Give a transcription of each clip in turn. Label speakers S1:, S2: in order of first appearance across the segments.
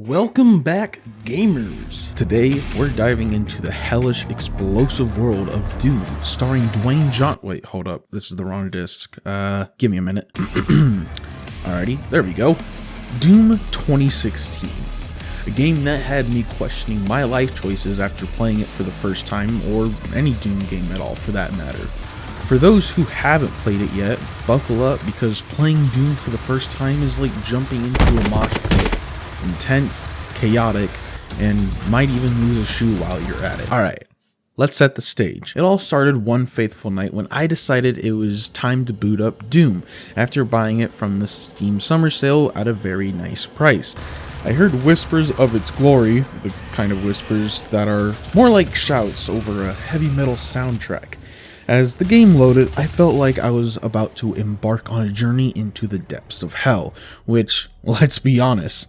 S1: Welcome back, gamers! Today, we're diving into the hellish, explosive world of Doom, starring Dwayne Johnson. Wait, hold up. This is the wrong disc. Give me a minute. Alrighty, there we go. Doom 2016. A game that had me questioning my life choices after playing it for the first time, or any Doom game at all for that matter. For those who haven't played it yet, buckle up because playing Doom for the first time is like jumping into a mosh pit. Intense, chaotic, and might even lose a shoe while you're at it. Alright, let's set the stage. It all started one fateful night when I decided it was time to boot up Doom after buying it from the Steam summer sale at a very nice price. I heard whispers of its glory, the kind of whispers that are more like shouts over a heavy metal soundtrack. As the game loaded, I felt like I was about to embark on a journey into the depths of hell, which, let's be honest,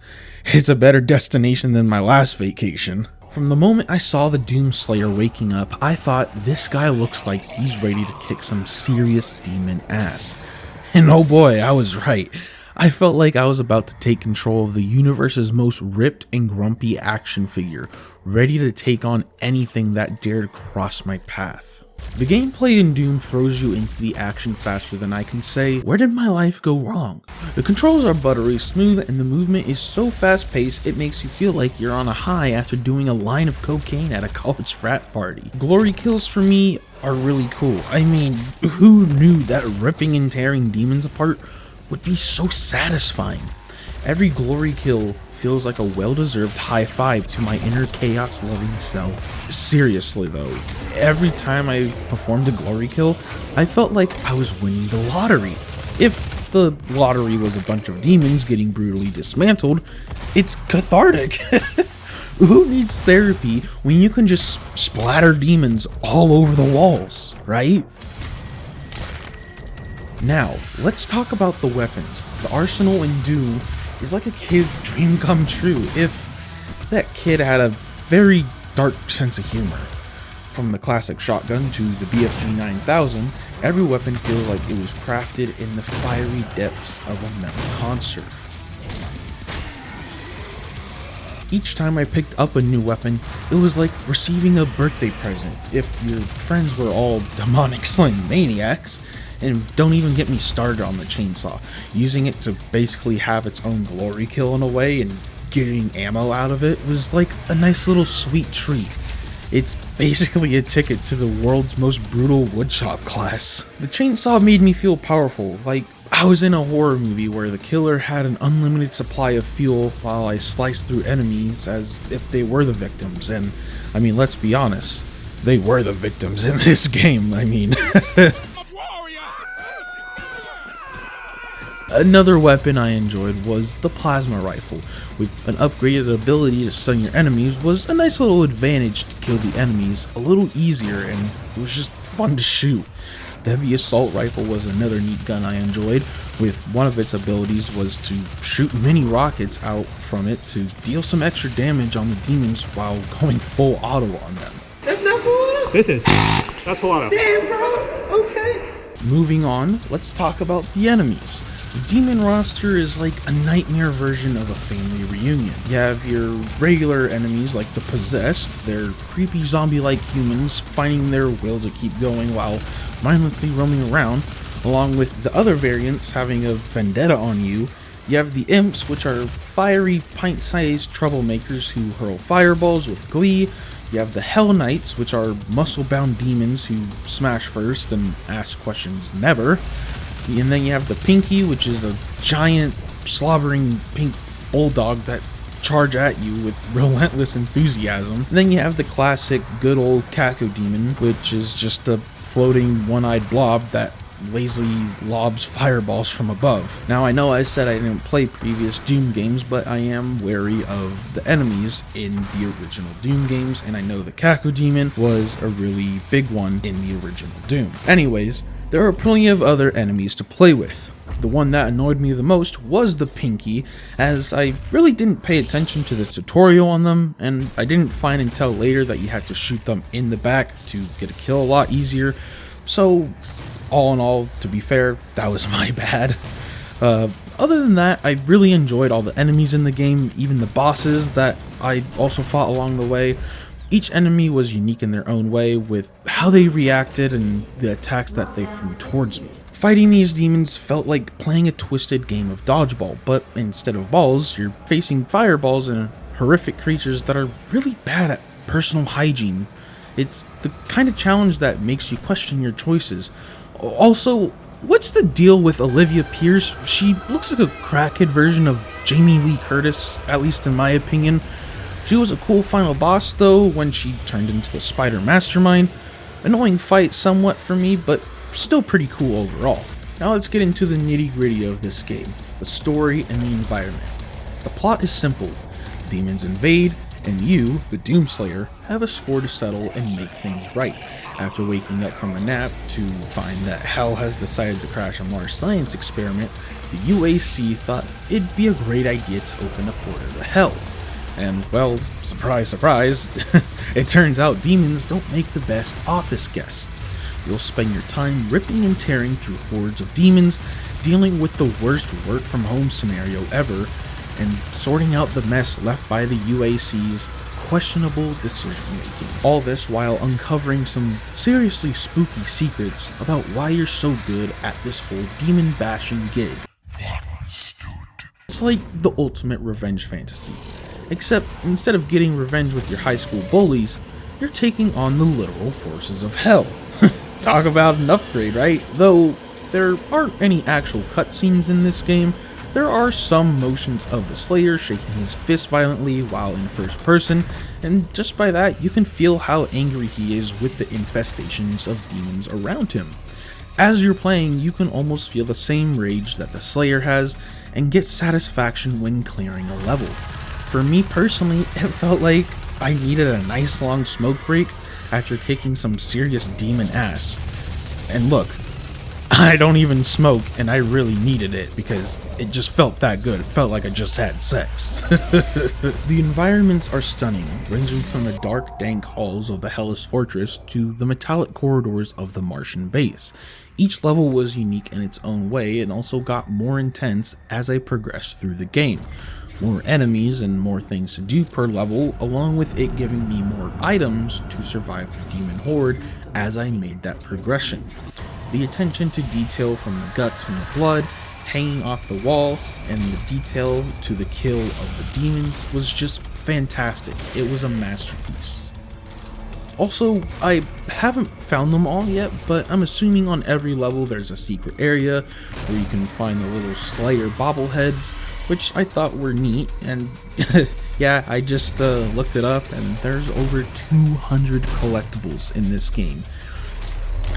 S1: is a better destination than my last vacation. From the moment I saw the Doom Slayer waking up, I thought this guy looks like he's ready to kick some serious demon ass. And oh boy, I was right. I felt like I was about to take control of the universe's most ripped and grumpy action figure, ready to take on anything that dared cross my path. The gameplay in Doom throws you into the action faster than I can say, where did my life go wrong? The controls are buttery smooth and the movement is so fast paced it makes you feel like you're on a high after doing a line of cocaine at a college frat party. Glory kills for me are really cool. I mean, who knew that ripping and tearing demons apart would be so satisfying? Every glory kill feels like a well-deserved high five to my inner chaos-loving self. Seriously though, every time I performed a glory kill, I felt like I was winning the lottery. If the lottery was a bunch of demons getting brutally dismantled, it's cathartic. Who needs therapy when you can just splatter demons all over the walls, right? Now, let's talk about the weapons. The arsenal in Doom is like a kid's dream come true if that kid had a very dark sense of humor. From the classic shotgun to the BFG 9000, every weapon feels like it was crafted in the fiery depths of a metal concert. Each time I picked up a new weapon, it was like receiving a birthday present if your friends were all demonic slaying maniacs. And don't even get me started on the chainsaw. Using it to basically have its own glory kill in a way and getting ammo out of it was like a nice little sweet treat. It's basically a ticket to the world's most brutal woodshop class. The chainsaw made me feel powerful, like I was in a horror movie where the killer had an unlimited supply of fuel while I sliced through enemies as if they were the victims. And I mean, let's be honest, they were the victims in this game. I mean... Another weapon I enjoyed was the plasma rifle. With an upgraded ability to stun your enemies was a nice little advantage to kill the enemies a little easier, and it was just fun to shoot. The heavy assault rifle was another neat gun I enjoyed, with one of its abilities was to shoot mini rockets out from it to deal some extra damage on the demons while going full auto on them.
S2: That's not full auto?
S3: That's full auto.
S2: Damn, bro, okay.
S1: Moving on, let's talk about the enemies. The demon roster is like a nightmare version of a family reunion. You have your regular enemies like the Possessed. They're creepy zombie-like humans finding their will to keep going while mindlessly roaming around, along with the other variants having a vendetta on you. You have the Imps, which are fiery, pint-sized troublemakers who hurl fireballs with glee. You have the Hell Knights, which are muscle-bound demons who smash first and ask questions never. And then you have the Pinky, which is a giant, slobbering pink bulldog that charge at you with relentless enthusiasm. And then you have the classic good old Caco Demon, which is just a floating one-eyed blob that lazily lobs fireballs from above. Now I know I said I didn't play previous Doom games, but I am wary of the enemies in the original Doom games, and I know the Caco Demon was a really big one in the original Doom. Anyways, there are plenty of other enemies to play with. The one that annoyed me the most was the Pinky, as I really didn't pay attention to the tutorial on them, and I didn't find until later that you had to shoot them in the back to get a kill a lot easier. So all in all, to be fair, that was my bad. Other than that, I really enjoyed all the enemies in the game, even the bosses that I also fought along the way. Each enemy was unique in their own way with how they reacted and the attacks that they threw towards me. Fighting these demons felt like playing a twisted game of dodgeball, but instead of balls, you're facing fireballs and horrific creatures that are really bad at personal hygiene. It's the kind of challenge that makes you question your choices. Also, what's the deal with Olivia Pierce? She looks like a crackhead version of Jamie Lee Curtis, at least in my opinion. She was a cool final boss though when she turned into the spider mastermind. Annoying fight somewhat for me, but still pretty cool overall. Now let's get into the nitty gritty of this game, the story and the environment. The plot is simple. Demons invade, and you, the Doomslayer, have a score to settle and make things right. After waking up from a nap to find that hell has decided to crash a Mars science experiment, the UAC thought it'd be a great idea to open a portal to hell. And, well, surprise, surprise, it turns out demons don't make the best office guests. You'll spend your time ripping and tearing through hordes of demons, dealing with the worst work from home scenario ever, and sorting out the mess left by the UAC's questionable decision making. All this while uncovering some seriously spooky secrets about why you're so good at this whole demon bashing gig. It's like the ultimate revenge fantasy. Except instead of getting revenge with your high school bullies, you're taking on the literal forces of hell. Talk about an upgrade, right? Though there aren't any actual cutscenes in this game, there are some motions of the Slayer shaking his fist violently while in first person, and just by that you can feel how angry he is with the infestations of demons around him. As you're playing, you can almost feel the same rage that the Slayer has, and get satisfaction when clearing a level. For me personally, it felt like I needed a nice long smoke break after kicking some serious demon ass. And look, I don't even smoke, and I really needed it because it just felt that good. It felt like I just had sex. The environments are stunning, ranging from the dark, dank halls of the Hellish Fortress to the metallic corridors of the Martian base. Each level was unique in its own way and also got more intense as I progressed through the game. More enemies and more things to do per level, along with it giving me more items to survive the demon horde as I made that progression. The attention to detail from the guts and the blood hanging off the wall and the detail to the kill of the demons was just fantastic. It was a masterpiece. Also, I haven't found them all yet, but I'm assuming on every level there's a secret area where you can find the little Slayer bobbleheads, which I thought were neat, and yeah, I just looked it up, and there's over 200 collectibles in this game.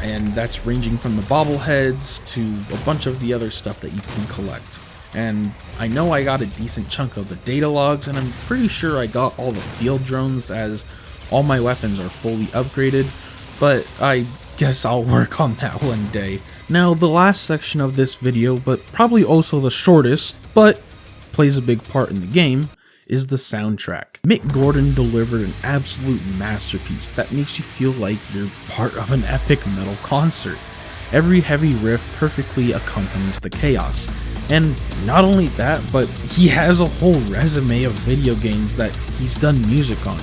S1: And that's ranging from the bobbleheads to a bunch of the other stuff that you can collect. And I know I got a decent chunk of the data logs, and I'm pretty sure I got all the field drones as all my weapons are fully upgraded, but I guess I'll work on that one day. Now, the last section of this video, but probably also the shortest, but plays a big part in the game, is the soundtrack. Mick Gordon delivered an absolute masterpiece that makes you feel like you're part of an epic metal concert. Every heavy riff perfectly accompanies the chaos. And not only that, but he has a whole resume of video games that he's done music on.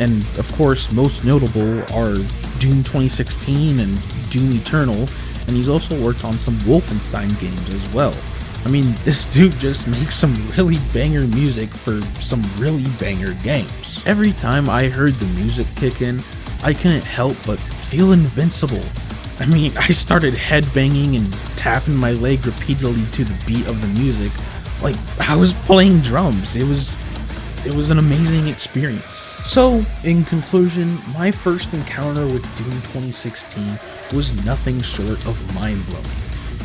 S1: And of course, most notable are Doom 2016 and Doom Eternal, and he's also worked on some Wolfenstein games as well. I mean, this dude just makes some really banger music for some really banger games. Every time I heard the music kick in, I couldn't help but feel invincible. I mean, I started headbanging and tapping my leg repeatedly to the beat of the music, like I was playing drums. It was an amazing experience. So, in conclusion, my first encounter with Doom 2016 was nothing short of mind-blowing.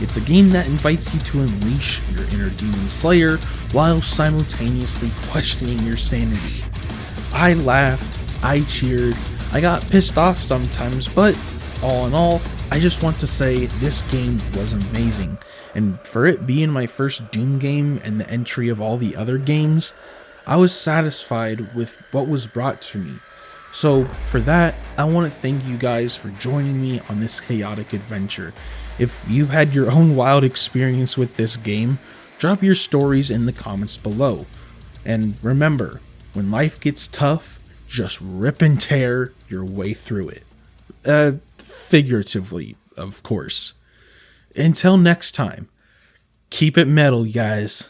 S1: It's a game that invites you to unleash your inner demon slayer while simultaneously questioning your sanity. I laughed, I cheered, I got pissed off sometimes, but all in all, I just want to say this game was amazing, and for it being my first Doom game and the entry of all the other games, I was satisfied with what was brought to me. So for that, I want to thank you guys for joining me on this chaotic adventure. If you've had your own wild experience with this game, Drop your stories in the comments below. And remember, when life gets tough, just rip and tear your way through it. Figuratively, of course. Until next time, keep it metal, guys.